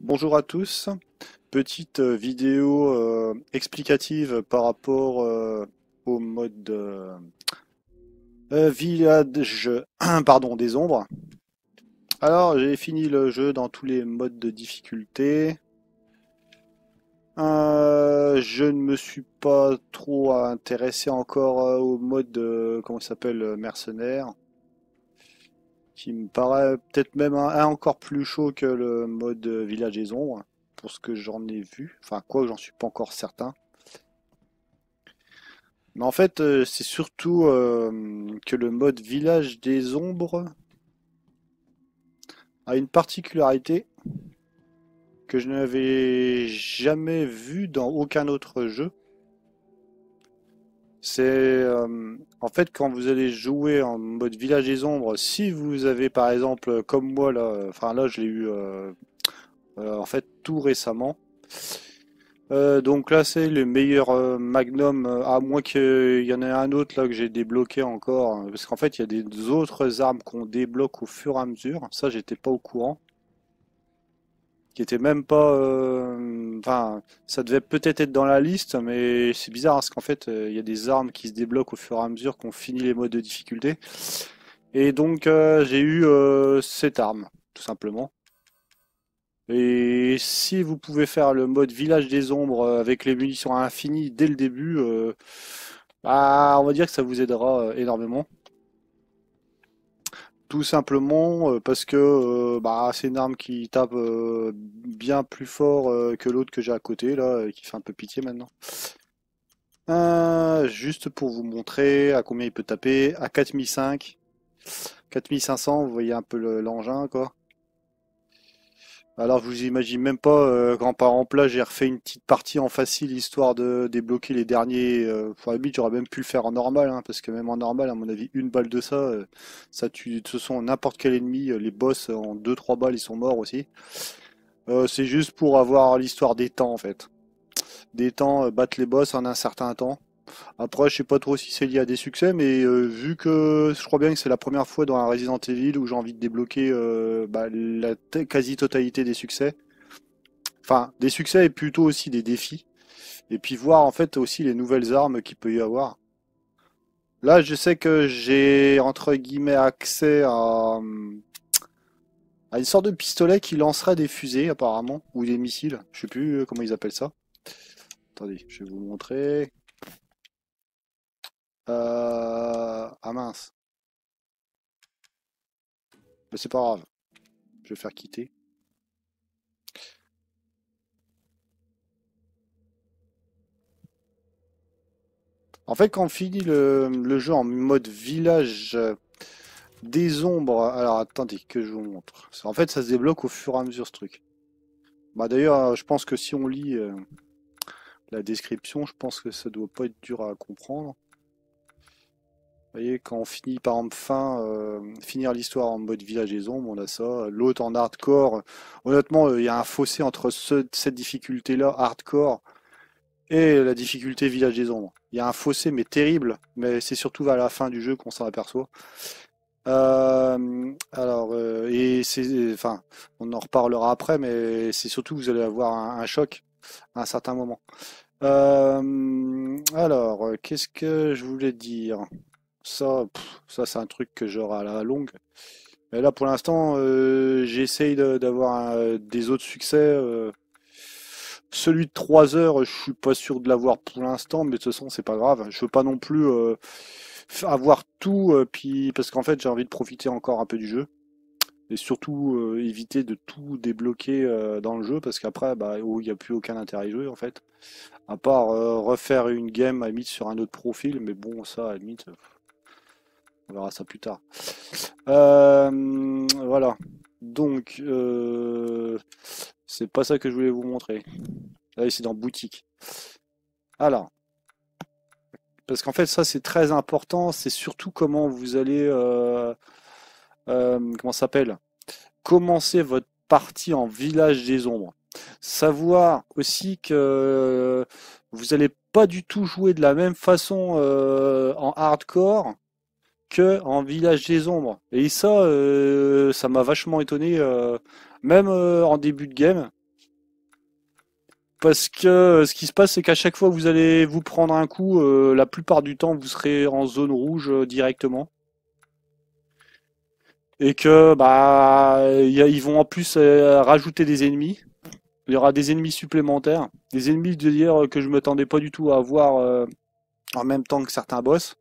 Bonjour à tous, petite vidéo explicative par rapport au mode village pardon, des ombres. Alors j'ai fini le jeu dans tous les modes de difficulté. Je ne me suis pas trop intéressé encore au mode comment il s'appelle mercenaire, qui me paraît peut-être même un encore plus chaud que le mode village des ombres, pour ce que j'en ai vu. Enfin, quoi, j'en suis pas encore certain. Mais en fait, c'est surtout que le mode village des ombres a une particularité que je n'avais jamais vue dans aucun autre jeu. C'est en fait quand vous allez jouer en mode village des ombres, si vous avez par exemple comme moi là, enfin là je l'ai eu en fait tout récemment. Donc là c'est le meilleur Magnum, à moins qu'il y en ait un autre là que j'ai débloqué encore, parce qu'en fait il y a des autres armes qu'on débloque au fur et à mesure, ça j'étais pas au courant, qui étaient même pas, enfin ça devait peut-être être dans la liste, mais c'est bizarre parce qu'en fait il y a des armes qui se débloquent au fur et à mesure qu'on finit les modes de difficulté, et donc j'ai eu cette arme, tout simplement. Et si vous pouvez faire le mode village des ombres avec les munitions à l'infini dès le début, bah, on va dire que ça vous aidera énormément. Tout simplement parce que bah, c'est une arme qui tape bien plus fort que l'autre que j'ai à côté, là, et qui fait un peu pitié maintenant. Juste pour vous montrer à combien il peut taper, à 4005, 4500, vous voyez un peu l'engin, quoi. Alors, je vous imagine même pas, quand par exemple là, j'ai refait une petite partie en facile histoire de débloquer les derniers. Enfin, à la limite, j'aurais même pu le faire en normal, hein, parce que même en normal, à mon avis, une balle de ça, ça tue de toute façon n'importe quel ennemi. Les boss, en deux trois balles, ils sont morts aussi. C'est juste pour avoir l'histoire des temps, en fait. Des temps, battre les boss en un certain temps. Après, je sais pas trop si c'est lié à des succès, mais vu que je crois bien que c'est la première fois dans un Resident Evil où j'ai envie de débloquer bah, la quasi-totalité des succès. Enfin, des succès et plutôt aussi des défis. Et puis voir en fait aussi les nouvelles armes qu'il peut y avoir. Là, je sais que j'ai entre guillemets accès à une sorte de pistolet qui lancerait des fusées apparemment, ou des missiles. Je sais plus comment ils appellent ça. Attendez, je vais vous montrer. Ah mince, mais c'est pas grave. Je vais faire quitter. En fait, quand on finit le jeu en mode village des ombres, alors attendez que je vous montre. En fait, ça se débloque au fur et à mesure ce truc. Bah d'ailleurs, je pense que si on lit la description, je pense que ça doit pas être dur à comprendre. Vous voyez, quand on finit par exemple finir l'histoire en mode village des ombres, on a ça. L'autre en hardcore. Honnêtement, il y a un fossé entre cette difficulté-là, hardcore, et la difficulté village des ombres. Il y a un fossé mais terrible, mais c'est surtout vers la fin du jeu qu'on s'en aperçoit. Alors, et c'est, enfin, on en reparlera après, mais c'est surtout que vous allez avoir un choc à un certain moment. Alors, qu'est-ce que je voulais dire? Ça c'est un truc que j'aurai à la longue. Mais là, pour l'instant, j'essaye d'avoir des autres succès. Celui de 3 heures, je suis pas sûr de l'avoir pour l'instant, mais de toute façon, c'est pas grave. Je veux pas non plus avoir tout, puis parce qu'en fait, j'ai envie de profiter encore un peu du jeu. Et surtout éviter de tout débloquer dans le jeu, parce qu'après, bah, il n'y a plus aucun intérêt à jouer en fait. À part refaire une game à la limite sur un autre profil, mais bon, ça à la limite, on verra ça plus tard. Voilà. Donc, c'est pas ça que je voulais vous montrer. Là, c'est dans boutique. Alors, parce qu'en fait, ça c'est très important. C'est surtout comment vous allez, comment ça s'appelle? Commencer votre partie en village des ombres. Savoir aussi que vous n'allez pas du tout jouer de la même façon en hardcore que en village des ombres. Et ça, ça m'a vachement étonné, même en début de game. Parce que ce qui se passe, c'est qu'à chaque fois que vous allez vous prendre un coup, la plupart du temps, vous serez en zone rouge directement. Et que bah ils vont en plus rajouter des ennemis. Il y aura des ennemis supplémentaires. Des ennemis de dire que je m'attendais pas du tout à avoir en même temps que certains boss.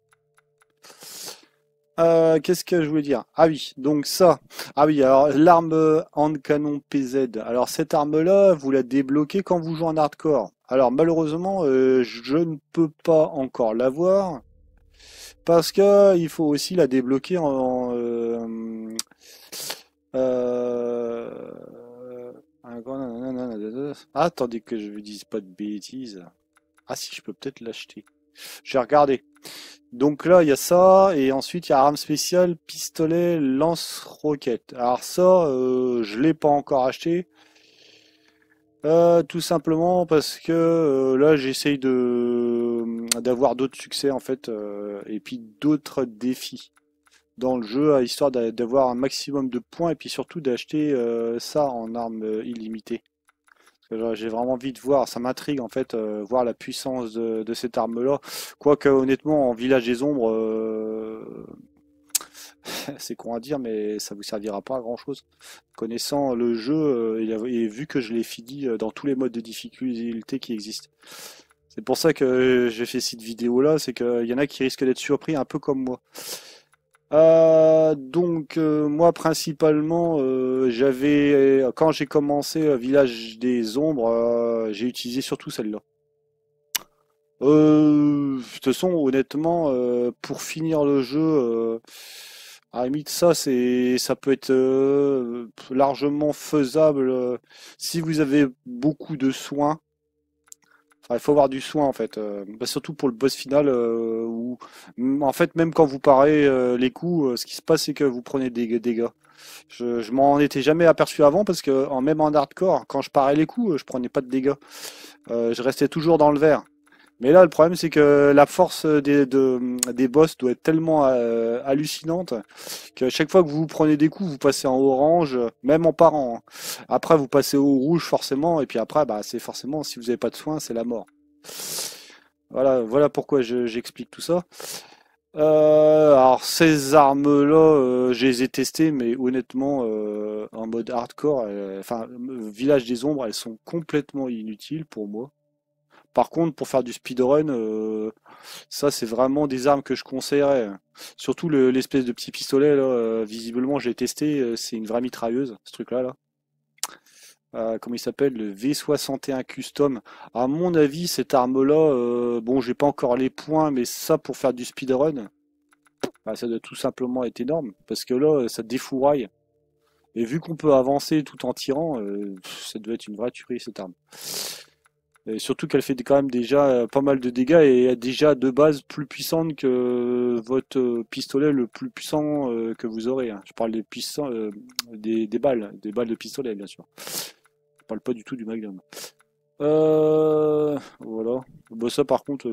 Qu'est-ce que je voulais dire? Ah oui, donc ça. Ah oui, alors l'arme hand canon PZ. Alors cette arme-là, vous la débloquez quand vous jouez en hardcore. Alors malheureusement, je ne peux pas encore l'avoir parce que il faut aussi la débloquer attendez que je vous dise pas de bêtises. Ah si, je peux peut-être l'acheter. J'ai regardé. Donc là, il y a ça, et ensuite il y a arme spéciale, pistolet, lance-roquette. Alors ça, je l'ai pas encore acheté, tout simplement parce que là, j'essaye de d'avoir d'autres succès en fait, et puis d'autres défis dans le jeu, histoire d'avoir un maximum de points, et puis surtout d'acheter ça en arme illimitée. Parce que là, j'ai vraiment envie de voir, ça m'intrigue en fait, voir la puissance de cette arme-là. Quoique honnêtement, en Village des Ombres, c'est con à dire, mais ça vous servira pas à grand-chose. Connaissant le jeu et vu que je l'ai fini dans tous les modes de difficulté qui existent. C'est pour ça que j'ai fait cette vidéo-là, c'est qu'il y en a qui risquent d'être surpris un peu comme moi. Donc moi principalement j'avais quand j'ai commencé Village des Ombres j'ai utilisé surtout celle-là. De toute façon honnêtement pour finir le jeu à la limite ça peut être largement faisable si vous avez beaucoup de soins. Enfin, il faut avoir du soin en fait, bah, surtout pour le boss final où en fait même quand vous parez les coups, ce qui se passe c'est que vous prenez des dégâts. Je m'en étais jamais aperçu avant parce que même en hardcore, quand je parais les coups, je prenais pas de dégâts. Je restais toujours dans le vert. Mais là, le problème, c'est que la force des boss doit être tellement hallucinante que chaque fois que vous prenez des coups, vous passez en orange, même en parant, hein. Après, vous passez au rouge forcément, et puis après, bah, c'est forcément, si vous n'avez pas de soins, c'est la mort. Voilà pourquoi j'explique tout ça. Alors ces armes-là, je les ai testées, mais honnêtement, en mode hardcore, Village des Ombres, elles sont complètement inutiles pour moi. Par contre, pour faire du speedrun, ça c'est vraiment des armes que je conseillerais. Surtout l'espèce de petit pistolet là, visiblement j'ai testé, c'est une vraie mitrailleuse, ce truc-là là. Comment il s'appelle? Le V61 Custom. À mon avis, cette arme-là, bon, j'ai pas encore les points, mais ça pour faire du speedrun, bah, ça doit tout simplement être énorme, parce que là, ça défouraille. Et vu qu'on peut avancer tout en tirant, ça doit être une vraie tuerie cette arme. Et surtout qu'elle fait quand même déjà pas mal de dégâts et est déjà de base plus puissante que votre pistolet le plus puissant que vous aurez, hein. Je parle des puissants, des balles de pistolet bien sûr. Je parle pas du tout du Magnum. Voilà. Bah, ça par contre,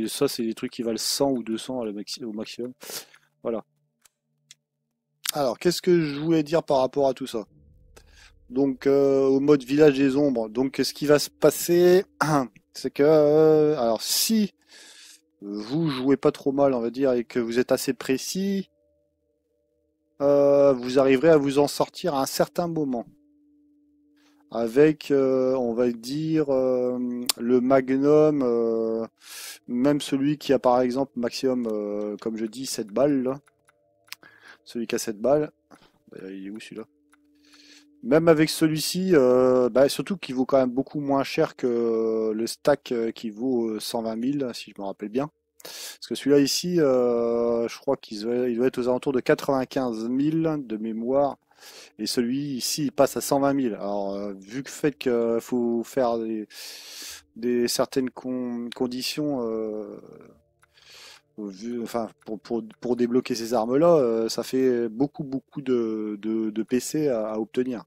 ça c'est des trucs qui valent 100 ou 200 au maximum. Voilà. Alors, qu'est-ce que je voulais dire par rapport à tout ça? Donc, au mode Village des Ombres. Donc, ce qui va se passer, c'est que, alors, si vous jouez pas trop mal, on va dire, et que vous êtes assez précis, vous arriverez à vous en sortir à un certain moment. Avec, on va dire, le Magnum, même celui qui a par exemple maximum, comme je dis, 7 balles, là. Celui qui a 7 balles. Il est où celui-là? Même avec celui-ci, surtout qu'il vaut quand même beaucoup moins cher que le stack qui vaut 120 000, si je me rappelle bien. Parce que celui-là ici, je crois il doit être aux alentours de 95 000 de mémoire. Et celui ici, il passe à 120 000. Alors, vu que fait qu'il faut faire certaines conditions, enfin, pour débloquer ces armes-là, ça fait beaucoup de PC à obtenir.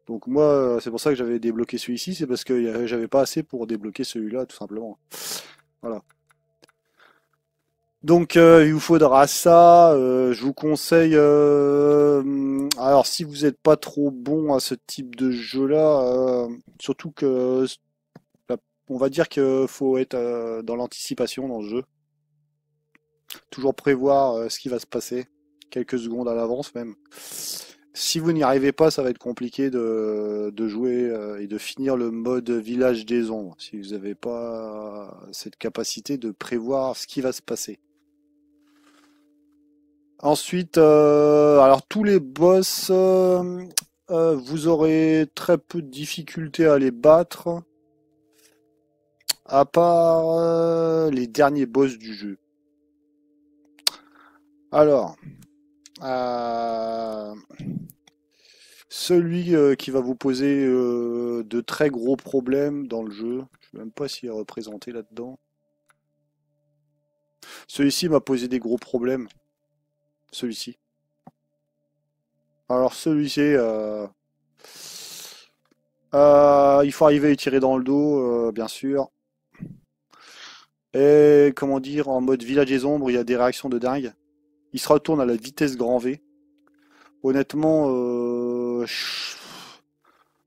Donc moi, c'est pour ça que j'avais débloqué celui-ci, c'est parce que j'avais pas assez pour débloquer celui-là, tout simplement. Voilà. Donc il vous faudra ça. Je vous conseille. Alors si vous n'êtes pas trop bon à ce type de jeu-là, surtout que On va dire qu'il faut être dans l'anticipation dans le jeu. Toujours prévoir ce qui va se passer, quelques secondes à l'avance même. Si vous n'y arrivez pas, ça va être compliqué de jouer et de finir le mode village des ombres, si vous n'avez pas cette capacité de prévoir ce qui va se passer. Ensuite, alors tous les boss, vous aurez très peu de difficultés à les battre, à part les derniers boss du jeu. Alors, euh, celui qui va vous poser de très gros problèmes dans le jeu, je ne sais même pas s'il est représenté là-dedans. Celui-ci m'a posé des gros problèmes. Celui-ci. Alors celui-ci, il faut arriver à lui tirer dans le dos, bien sûr. Et comment dire, en mode village des ombres, il y a des réactions de dingue. Il se retourne à la vitesse grand V. Honnêtement,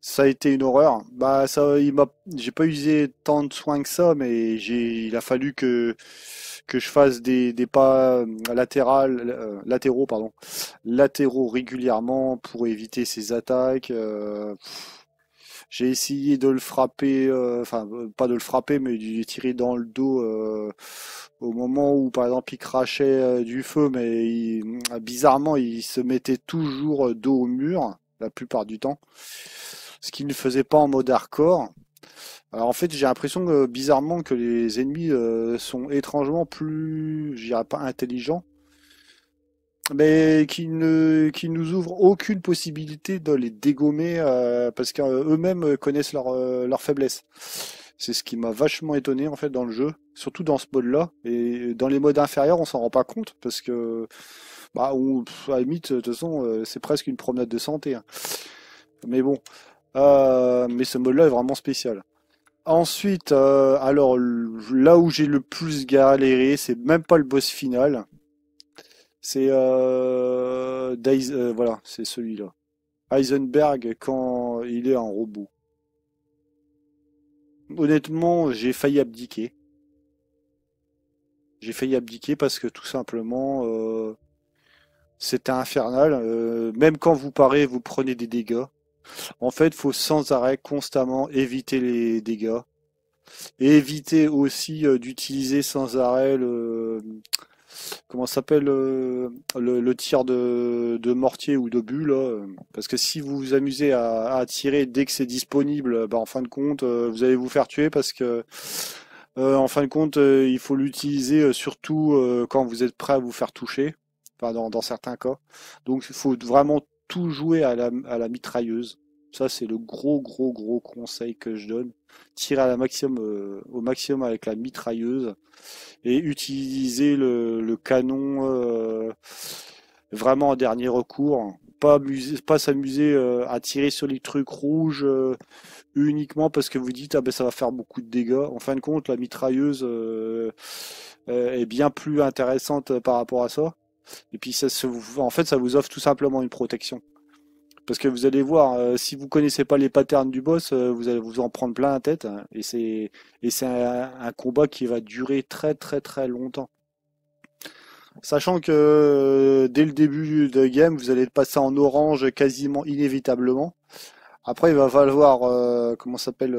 ça a été une horreur. Bah ça, j'ai pas usé tant de soins que ça, mais il a fallu que je fasse des pas latéraux, pardon, latéraux régulièrement pour éviter ses attaques. J'ai essayé de le frapper, enfin pas de le frapper, mais de lui tirer dans le dos au moment où par exemple il crachait du feu, mais bizarrement il se mettait toujours dos au mur la plupart du temps, ce qu'il ne faisait pas en mode hardcore. Alors en fait j'ai l'impression que bizarrement que les ennemis sont étrangement plus, je dirais pas intelligents, mais qui nous ouvrent aucune possibilité de les dégommer parce qu'eux-mêmes connaissent leur faiblesse. C'est ce qui m'a vachement étonné en fait dans le jeu, surtout dans ce mode-là. Et dans les modes inférieurs, on s'en rend pas compte parce que bah à la limite, de toute façon, c'est presque une promenade de santé, hein. Mais bon, mais ce mode-là est vraiment spécial. Ensuite, alors là où j'ai le plus galéré, c'est même pas le boss final. C'est voilà, c'est celui-là. Heisenberg quand il est en robot. Honnêtement, j'ai failli abdiquer. J'ai failli abdiquer parce que tout simplement, c'était infernal. Même quand vous parez, vous prenez des dégâts. En fait, il faut sans arrêt, constamment éviter les dégâts. Et éviter aussi d'utiliser sans arrêt comment ça s'appelle le tir de mortier ou d'obus là, parce que si vous vous amusez à tirer dès que c'est disponible, bah, en fin de compte vous allez vous faire tuer parce que en fin de compte il faut l'utiliser surtout quand vous êtes prêt à vous faire toucher, enfin dans certains cas. Donc il faut vraiment tout jouer à la mitrailleuse. Ça c'est le gros conseil que je donne. Tirer à la maximum, au maximum avec la mitrailleuse et utiliser le canon vraiment en dernier recours. Pas s'amuser à tirer sur les trucs rouges uniquement parce que vous dites ah ben ça va faire beaucoup de dégâts. En fin de compte, la mitrailleuse est bien plus intéressante par rapport à ça. Et puis en fait, ça vous offre tout simplement une protection. Parce que vous allez voir, si vous connaissez pas les patterns du boss, vous allez vous en prendre plein la tête, hein, et c'est un combat qui va durer très longtemps. Sachant que dès le début de game, vous allez passer en orange quasiment inévitablement. Après, il va falloir comment ça s'appelle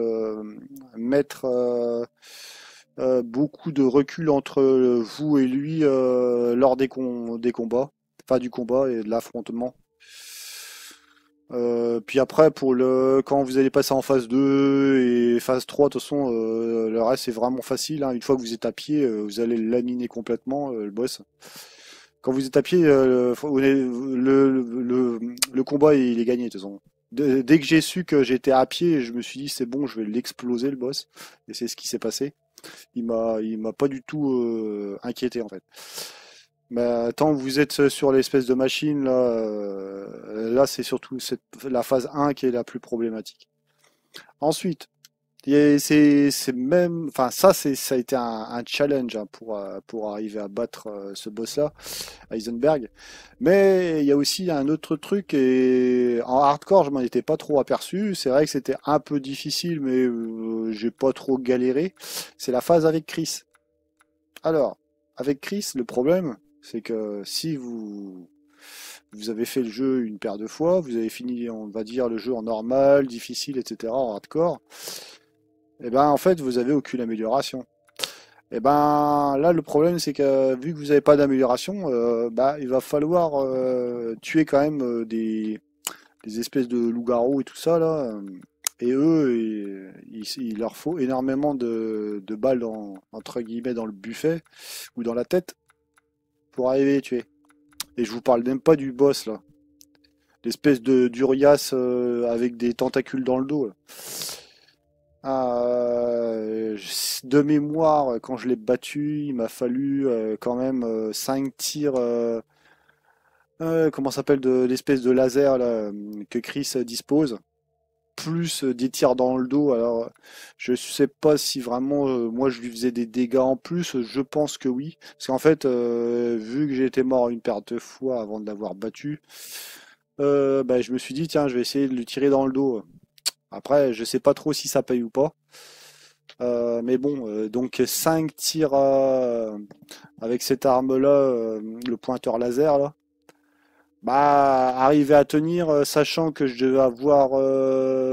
mettre beaucoup de recul entre vous et lui lors des combats, enfin du combat et de l'affrontement. Puis après, quand vous allez passer en phase 2 et phase 3, de toute façon, le reste c'est vraiment facile, hein. Une fois que vous êtes à pied, vous allez le laminer complètement, le boss. Quand vous êtes à pied, le combat il est gagné, de toute façon. Dès que j'ai su que j'étais à pied, je me suis dit c'est bon, je vais l'exploser le boss. Et c'est ce qui s'est passé. Il m'a pas du tout inquiété en fait. Mais tant que vous êtes sur l'espèce de machine, là, là c'est surtout la phase 1 qui est la plus problématique. Ensuite, C'est même, enfin ça ça a été un challenge hein, pour arriver à battre ce boss-là, Heisenberg. Mais il y a aussi un autre truc et en hardcore je m'en étais pas trop aperçu. C'est vrai que c'était un peu difficile, mais j'ai pas trop galéré. C'est la phase avec Chris. Alors avec Chris, le problème c'est que si vous avez fait le jeu une paire de fois, vous avez fini, on va dire, le jeu en normal, difficile, etc., en hardcore. Et ben en fait vous avez aucune amélioration. Et ben là le problème c'est que vu que vous n'avez pas d'amélioration, bah il va falloir tuer quand même des espèces de loups-garous et tout ça là. Et eux, il leur faut énormément de balles entre guillemets dans le buffet ou dans la tête pour arriver à les tuer. Et je vous parle même pas du boss là, l'espèce de d'Urias avec des tentacules dans le dos là. De mémoire, quand je l'ai battu, il m'a fallu quand même 5 tirs, comment ça s'appelle, de l'espèce de laser là, que Chris dispose, plus des tirs dans le dos. Alors, je sais pas si vraiment moi je lui faisais des dégâts en plus. Je pense que oui, parce qu'en fait, vu que j'ai été mort une paire de fois avant de l'avoir battu, bah, je me suis dit tiens, je vais essayer de lui tirer dans le dos. Après, je sais pas trop si ça paye ou pas. Mais bon, donc 5 tirs avec cette arme-là, le pointeur laser là. Bah, arriver à tenir, sachant que je devais avoir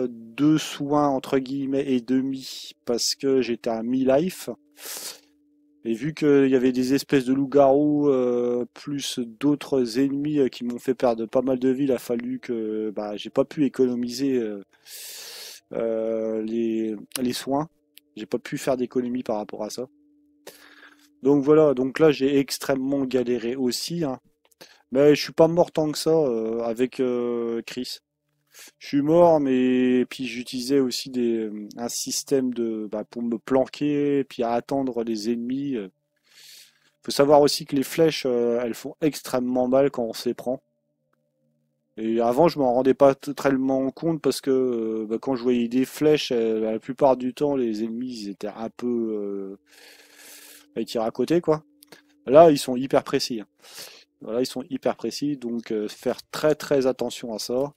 deux soins entre guillemets et demi parce que j'étais à mi-life. Et vu qu'il y avait des espèces de loups-garous plus d'autres ennemis qui m'ont fait perdre pas mal de vie, il a fallu que bah, j'ai pas pu économiser les soins. J'ai pas pu faire d'économie par rapport à ça. Donc voilà, donc là j'ai extrêmement galéré aussi, hein. Mais je suis pas mort tant que ça avec Chris. Je suis mort, mais puis j'utilisais aussi un système bah, pour me planquer, puis à attendre les ennemis. Faut savoir aussi que les flèches, elles font extrêmement mal quand on s'y prend. Et avant, je m'en rendais pas tellement compte parce que bah, quand je voyais des flèches, la plupart du temps, les ennemis, ils étaient un peu, ils tiraient à côté, quoi. Là, ils sont hyper précis, hein. Voilà, ils sont hyper précis, donc faire très très attention à ça.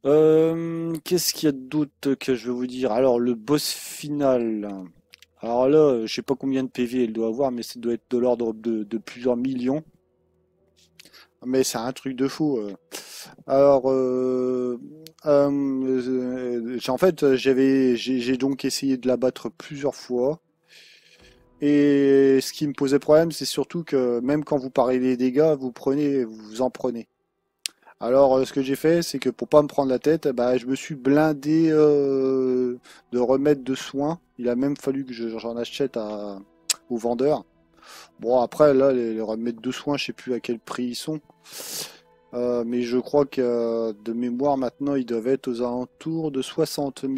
Qu'est-ce qu'il y a d'autre que je vais vous dire? Alors, le boss final. Alors là, je sais pas combien de PV il doit avoir, mais ça doit être de l'ordre de plusieurs millions. Mais c'est un truc de fou. Alors, en fait, j'ai donc essayé de la battre plusieurs fois. Et ce qui me posait problème, c'est surtout que même quand vous parez les dégâts, vous en prenez. Alors, ce que j'ai fait, c'est que pour pas me prendre la tête, bah, je me suis blindé de remèdes de soins. Il a même fallu que j'en achète au vendeur. Bon, après, là, les remèdes de soins, je sais plus à quel prix ils sont. Mais je crois que de mémoire, maintenant, ils doivent être aux alentours de 60 000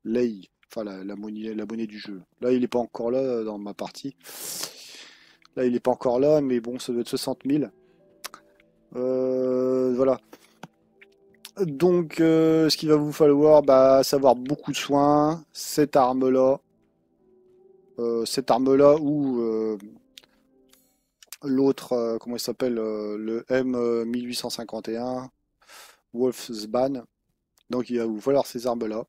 lei. Enfin, la monnaie du jeu. Là, il n'est pas encore là dans ma partie. Là, il n'est pas encore là, mais bon, ça doit être 60 000. Voilà. Donc, ce qu'il va vous falloir, bah, savoir beaucoup de soins, cette arme-là ou l'autre, comment il s'appelle, le M1851, Wolfsbane. Donc, il va vous falloir ces armes-là.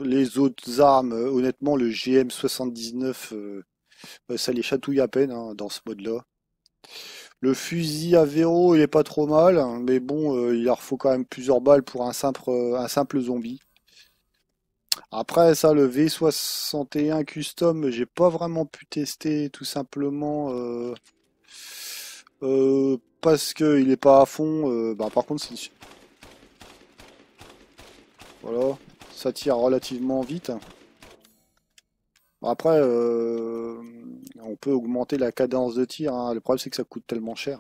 Les autres armes, honnêtement, le GM79, ça les chatouille à peine hein, dans ce mode-là. Le fusil à Véro, il est pas trop mal, hein, mais bon, il leur faut quand même plusieurs balles pour un simple zombie. Après ça, le V61 Custom, j'ai pas vraiment pu tester tout simplement parce que il est pas à fond. Bah, par contre, voilà, ça tire relativement vite. Bon, après, on peut augmenter la cadence de tir, hein. Le problème, c'est que ça coûte tellement cher.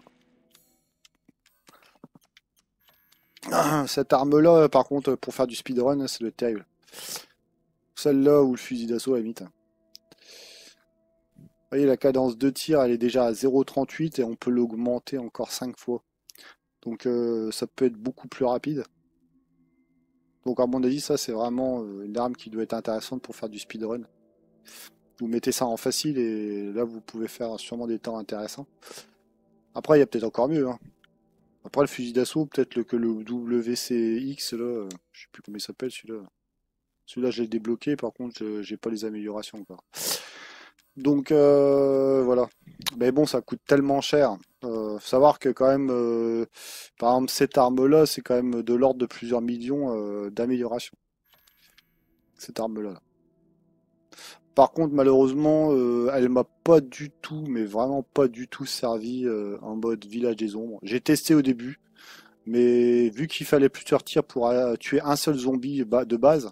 Cette arme-là, par contre, pour faire du speedrun, c'est le terrible. Celle-là ou le fusil d'assaut à la limite. Vous voyez, la cadence de tir, elle est déjà à 0,38 et on peut l'augmenter encore 5 fois. Donc ça peut être beaucoup plus rapide. Donc à mon avis, ça c'est vraiment une arme qui doit être intéressante pour faire du speedrun. Vous mettez ça en facile et là vous pouvez faire sûrement des temps intéressants. Après, il y a peut-être encore mieux, hein. Après le fusil d'assaut, peut-être que le WCX là, je sais plus comment il s'appelle celui-là. Celui-là, je l'ai débloqué, par contre, j'ai pas les améliorations encore. Donc voilà. Mais bon, ça coûte tellement cher. Faut savoir que quand même, par exemple, cette arme-là, c'est quand même de l'ordre de plusieurs millions d'améliorations. Cette arme-là. Par contre, malheureusement, elle m'a pas du tout, mais vraiment pas du tout servi en mode village des ombres. J'ai testé au début, mais vu qu'il fallait plusieurs tirs pour tuer un seul zombie de base,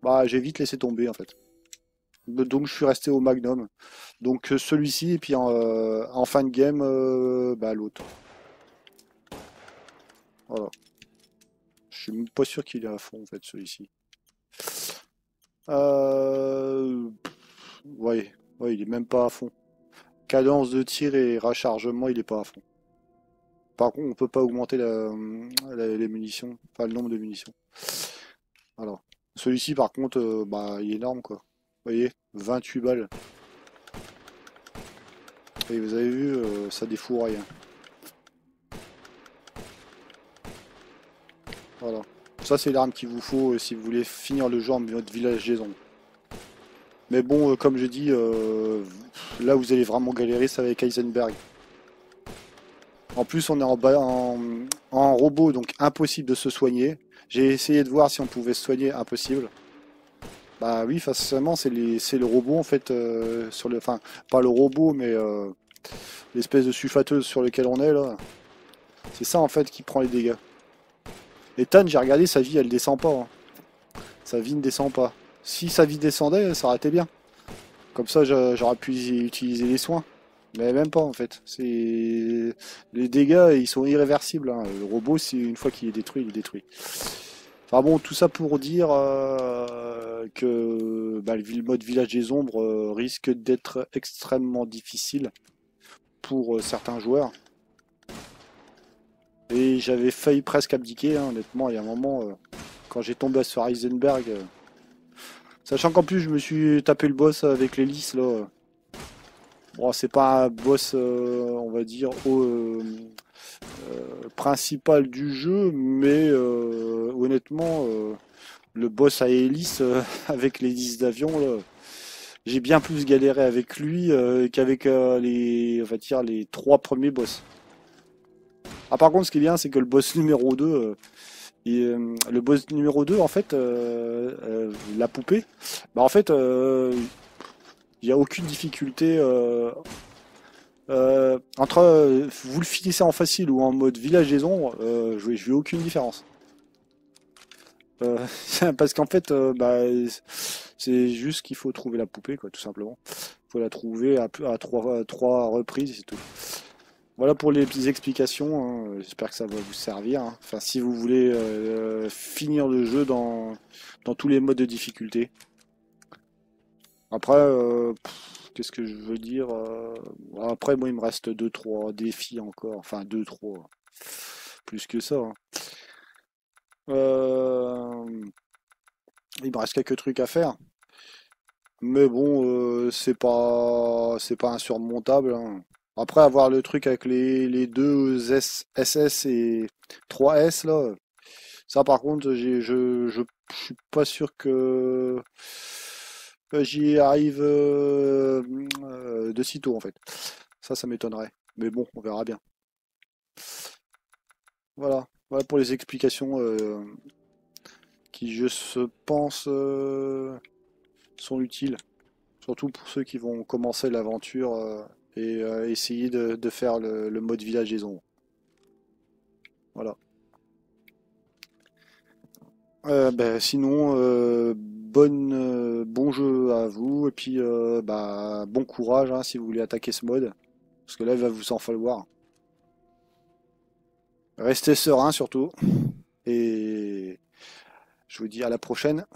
bah j'ai vite laissé tomber en fait. Donc je suis resté au Magnum. Donc celui-ci et puis en fin de game bah, l'autre. Voilà. Je suis même pas sûr qu'il est à fond en fait celui-ci. Euh... Ouais, ouais, il est même pas à fond. Cadence de tir et rechargement, il est pas à fond. Par contre, on peut pas augmenter les munitions, enfin le nombre de munitions. Alors, celui-ci par contre, bah il est énorme quoi. Vous voyez, 28 balles. Et vous avez vu, ça défouraille, hein. Voilà. Ça, c'est l'arme qu'il vous faut si vous voulez finir le jeu en mode village des ombres. Mais bon, comme je dis, là vous allez vraiment galérer, c'est avec Heisenberg. En plus, on est en robot, donc impossible de se soigner. J'ai essayé de voir si on pouvait se soigner, impossible. Bah oui, forcément, c'est le robot en fait, enfin, pas le robot, mais l'espèce de sulfateuse sur lequel on est là. C'est ça en fait qui prend les dégâts. Et Tan, j'ai regardé, sa vie elle descend pas, hein. Sa vie ne descend pas. Si sa vie descendait, ça aurait été bien. Comme ça, j'aurais pu utiliser les soins. Mais même pas en fait. Les dégâts, ils sont irréversibles, hein. Le robot, c'est une fois qu'il est détruit, il est détruit. Enfin bon, tout ça pour dire que bah, le mode village des ombres risque d'être extrêmement difficile pour certains joueurs. Et j'avais failli presque abdiquer, hein, honnêtement, il y a un moment, quand j'ai tombé sur Heisenberg. Sachant qu'en plus, je me suis tapé le boss avec l'hélice, là. Bon, c'est pas un boss, on va dire, principal du jeu, mais honnêtement, le boss à hélice avec l'hélice d'avion, là, j'ai bien plus galéré avec lui qu'avec on va dire, les trois premiers boss. Ah, par contre, ce qui est bien, c'est que le boss numéro 2, le boss numéro 2 en fait, la poupée, bah en fait, il n'y a aucune difficulté entre vous le finissez en facile ou en mode village des ombres, je vais aucune différence. Parce qu'en fait, bah, c'est juste qu'il faut trouver la poupée, quoi, tout simplement. Il faut la trouver à trois reprises, c'est tout. Voilà pour les petites explications, hein. J'espère que ça va vous servir, hein. Enfin, si vous voulez finir le jeu dans tous les modes de difficulté. Après, qu'est-ce que je veux dire après, moi, il me reste deux trois défis encore. Enfin, deux trois plus que ça, hein. Euh, il me reste quelques trucs à faire. Mais bon, c'est pas insurmontable, hein. Après, avoir le truc avec les deux SS et 3S, là, ça par contre, je suis pas sûr que j'y arrive de sitôt en fait. Ça m'étonnerait. Mais bon, on verra bien. Voilà. Voilà pour les explications qui, je pense, sont utiles. Surtout pour ceux qui vont commencer l'aventure et essayer de faire le mode village des ombres. Voilà. Ben, sinon, bon jeu à vous et puis bah, bon courage hein, si vous voulez attaquer ce mode. Parce que là, il va vous en falloir. Restez serein surtout. Et je vous dis à la prochaine.